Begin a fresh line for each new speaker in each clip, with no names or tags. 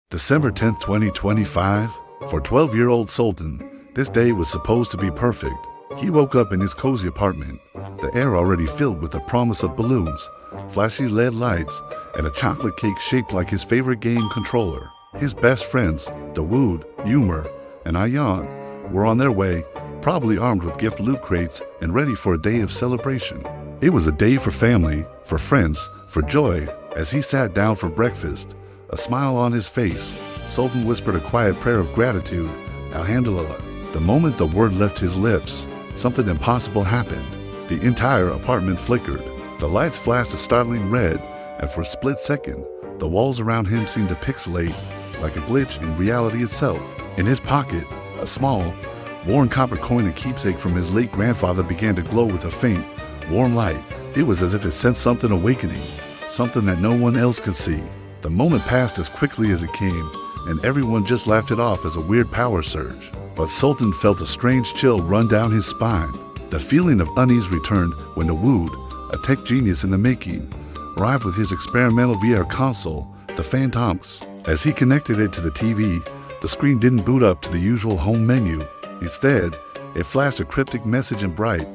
December 10th, 2025. For 12-year-old Sultan, this day was supposed to be perfect. He woke up in his cozy apartment, the air already filled with the promise of balloons, flashy LED lights, and a chocolate cake shaped like his favorite game controller. His best friends, Dawoud, Umer, and Ayyan, were on their way, probably armed with gift loot crates and ready for a day of celebration. It was a day for family, for friends, for joy. As he sat down for breakfast, a smile on his face, Sultan whispered a quiet prayer of gratitude, Alhamdulillah. The moment the word left his lips, something impossible happened. The entire apartment flickered. The lights flashed a startling red, and for a split second, the walls around him seemed to pixelate like a glitch in reality itself. In his pocket, a small, worn copper coin and keepsake from his late grandfather began to glow with a faint, warm light. It was as if it sensed something awakening, something that no one else could see. The moment passed as quickly as it came, and everyone just laughed it off as a weird power surge. But Sultan felt a strange chill run down his spine. The feeling of unease returned when Dawoud, a tech genius in the making, arrived with his experimental VR console, the Phantoms. As he connected it to the TV, the screen didn't boot up to the usual home menu. Instead, it flashed a cryptic message in bright,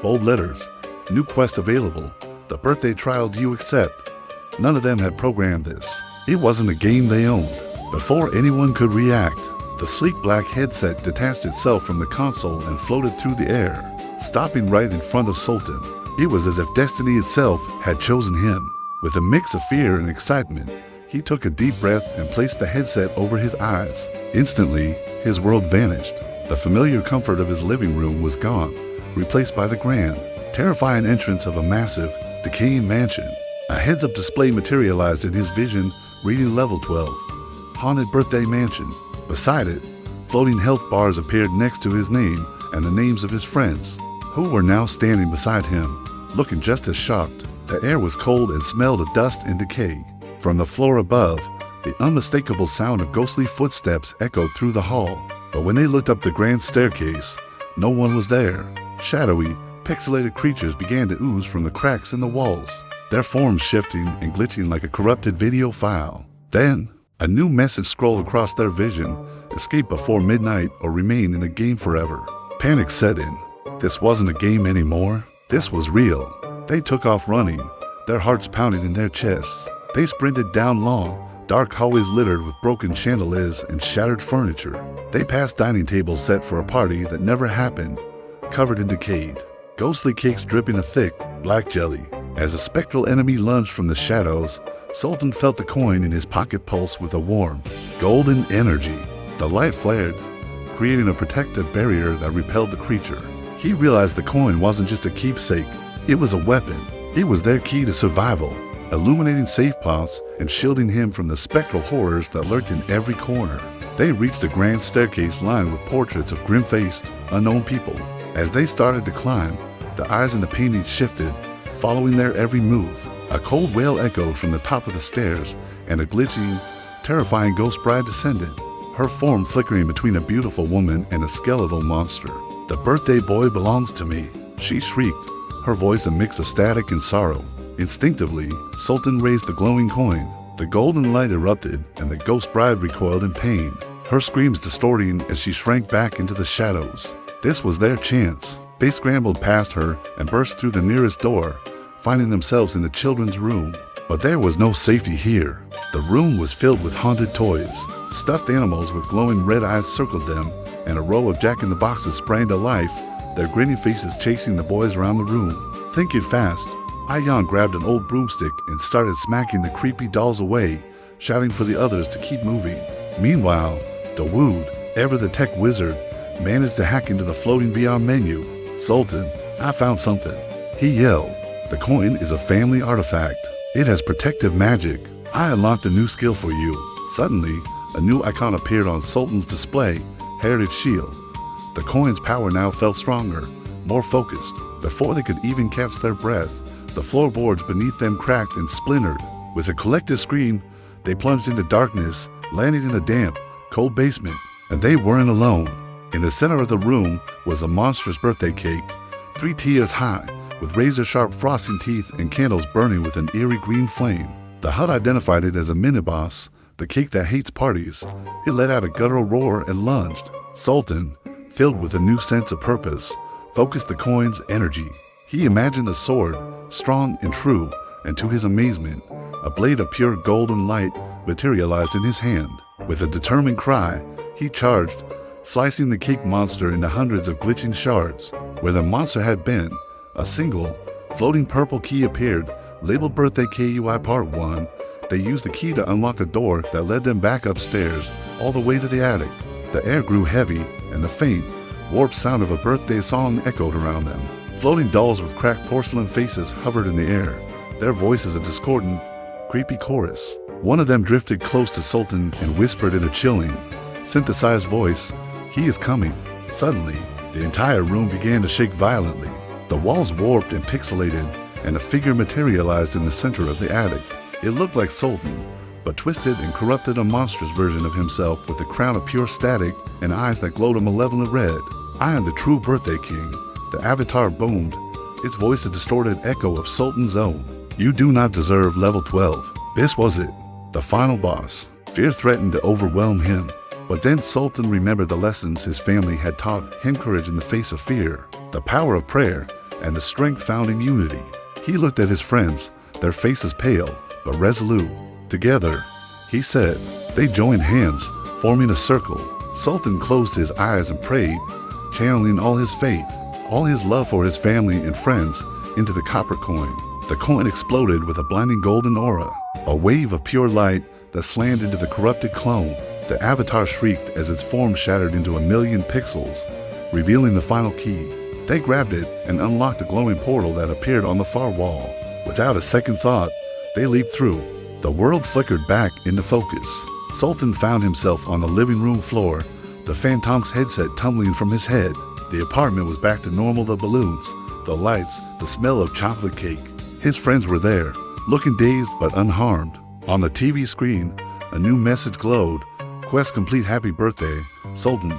bold letters. New quest available. The birthday trial, do you accept? None of them had programmed this. It wasn't a game they owned. Before anyone could react, the sleek black headset detached itself from the console and floated through the air, stopping right in front of Sultan. It was as if destiny itself had chosen him. With a mix of fear and excitement, he took a deep breath and placed the headset over his eyes. Instantly, his world vanished. The familiar comfort of his living room was gone, replaced by the grand, terrifying entrance of a massive, decaying mansion. A heads-up display materialized in his vision, reading level 12, Haunted Birthday Mansion. Beside it, floating health bars appeared next to his name and the names of his friends, who were now standing beside him, looking just as shocked. The air was cold and smelled of dust and decay. From the floor above, the unmistakable sound of ghostly footsteps echoed through the hall. But when they looked up the grand staircase, no one was there. Shadowy, pixelated creatures began to ooze from the cracks in the walls, their forms shifting and glitching like a corrupted video file. Then, a new message scrolled across their vision: escape before midnight or remain in the game forever. Panic set in. This wasn't a game anymore. This was real. They took off running, their hearts pounding in their chests. They sprinted down long, dark hallways littered with broken chandeliers and shattered furniture. They passed dining tables set for a party that never happened, covered in decayed, ghostly cakes dripping a thick, black jelly. As a spectral enemy lunged from the shadows, Sultan felt the coin in his pocket pulse with a warm, golden energy. The light flared, creating a protective barrier that repelled the creature. He realized the coin wasn't just a keepsake, it was a weapon. It was their key to survival, illuminating safe paths and shielding him from the spectral horrors that lurked in every corner. They reached a grand staircase lined with portraits of grim-faced, unknown people. As they started to climb, the eyes in the paintings shifted, following their every move. A cold wail echoed from the top of the stairs, and a glitching, terrifying ghost bride descended, her form flickering between a beautiful woman and a skeletal monster. "The birthday boy belongs to me," she shrieked, her voice a mix of static and sorrow. Instinctively, Sultan raised the glowing coin. The golden light erupted, and the ghost bride recoiled in pain, her screams distorting as she shrank back into the shadows. This was their chance. They scrambled past her and burst through the nearest door, finding themselves in the children's room. But there was no safety here. The room was filled with haunted toys. Stuffed animals with glowing red eyes circled them, and a row of jack-in-the-boxes sprang to life, their grinning faces chasing the boys around the room. Thinking fast, Ayyan grabbed an old broomstick and started smacking the creepy dolls away, shouting for the others to keep moving. Meanwhile, Dawoud, ever the tech wizard, managed to hack into the floating VR menu. "Sultan, I found something," he yelled. "The coin is a family artifact. It has protective magic. I unlocked a new skill for you." Suddenly, a new icon appeared on Sultan's display, Heritage Shield. The coin's power now felt stronger, more focused. Before they could even catch their breath, the floorboards beneath them cracked and splintered. With a collective scream, they plunged into darkness, landing in a damp, cold basement. And they weren't alone. In the center of the room was a monstrous birthday cake, 3 tiers high, with razor-sharp frosting teeth and candles burning with an eerie green flame. The HUD identified it as a mini-boss, the cake that hates parties. It let out a guttural roar and lunged. Sultan, filled with a new sense of purpose, focused the coin's energy. He imagined a sword, strong and true, and to his amazement, a blade of pure golden light materialized in his hand. With a determined cry, he charged, slicing the cake monster into hundreds of glitching shards. Where the monster had been, a single, floating purple key appeared, labeled Birthday KUI Part 1. They used the key to unlock a door that led them back upstairs, all the way to the attic. The air grew heavy, and the faint, warped sound of a birthday song echoed around them. Floating dolls with cracked porcelain faces hovered in the air, their voices a discordant, creepy chorus. One of them drifted close to Sultan and whispered in a chilling, synthesized voice, "He is coming." Suddenly, the entire room began to shake violently. The walls warped and pixelated, and a figure materialized in the center of the attic. It looked like Sultan, but twisted and corrupted, a monstrous version of himself with a crown of pure static and eyes that glowed a malevolent red. "I am the true Birthday King," the avatar boomed, its voice a distorted echo of Sultan's own. "You do not deserve level 12. This was it, the final boss." Fear threatened to overwhelm him, but then Sultan remembered the lessons his family had taught him: courage in the face of fear, the power of prayer, and the strength found in unity. He looked at his friends, their faces pale but resolute. Together, he said. They joined hands, forming a circle. Sultan closed his eyes and prayed, channeling all his faith, all his love for his family and friends into the copper coin. The coin exploded with a blinding golden aura, a wave of pure light that slammed into the corrupted clone. The avatar shrieked as its form shattered into a million pixels, revealing the final key. They grabbed it and unlocked a glowing portal that appeared on the far wall. Without a second thought, they leaped through. The world flickered back into focus. Sultan found himself on the living room floor, the Phantom's headset tumbling from his head. The apartment was back to normal: the balloons, the lights, the smell of chocolate cake. His friends were there, looking dazed but unharmed. On the TV screen, a new message glowed: "Quest complete, happy birthday, Sultan."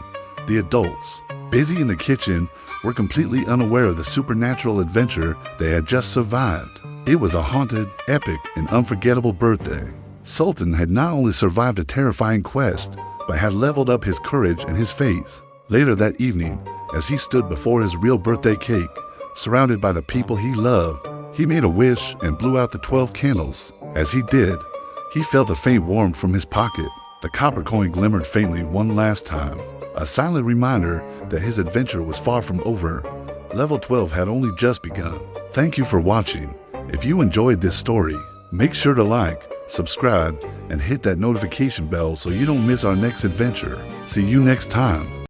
The adults, busy in the kitchen, were completely unaware of the supernatural adventure they had just survived. It was a haunted, epic, and unforgettable birthday. Sultan had not only survived a terrifying quest, but had leveled up his courage and his faith. Later that evening, as he stood before his real birthday cake, surrounded by the people he loved, he made a wish and blew out the 12 candles. As he did, he felt a faint warmth from his pocket. The copper coin glimmered faintly one last time, a silent reminder that his adventure was far from over. Level 12 had only just begun. Thank you for watching. If you enjoyed this story, make sure to like, subscribe, and hit that notification bell so you don't miss our next adventure. See you next time.